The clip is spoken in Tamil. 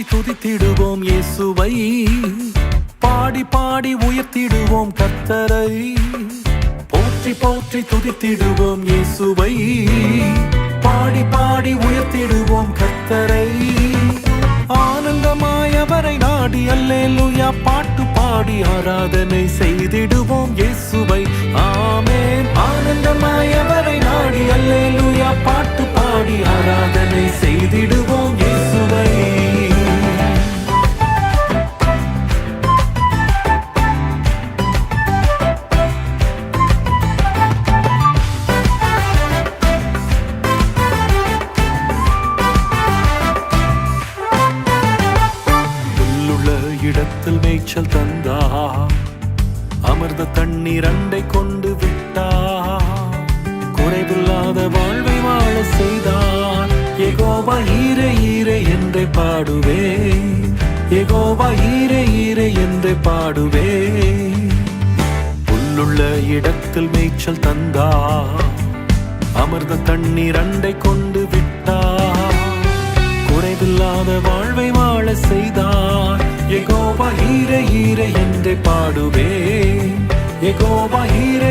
போற்றி துதித்திடுவோம் இயேசுவை, பாடி பாடி உயர்த்திடுவோம் கர்த்தரை. போற்றி போற்றி துதித்திடுவோம் இயேசுவை, பாடி பாடி உயர்த்திடுவோம் கர்த்தரை. ஆனந்தமாய் அவரை நாடி அல்லேலூயா பாட்டு பாடி ஆராதனை செய்திடுவோம் இயேசுவை. ஆமென். ஆனந்தமாய் அவரை நாடி அல்லேலூயா பாட்டு பாடி ஆராதனை செய்திடுவோம் இயேசுவை. இடத்தில் மேய்ச்சல் தந்தா, அமர்ந்த தண்ணீர் அண்டை கொண்டு விட்டா, குறைவில்லாத வாழ்வை வாழ செய்தார். யெகோவா ஈரே ஈரே என்றே பாடுவே, யெகோவா ஈரே ஈரே என்றே பாடுவே. புல்லுள்ள இடத்தில் மேய்ச்சல் தந்தா, அமர்ந்த தண்ணீர் அண்டை கொண்டு விட்டா, குறைவில்லாத வாழ்வை வாழ செய்தார். யெகோவா ஈரே ஈரே என்றே பாடுவே, யெகோவா ஈரே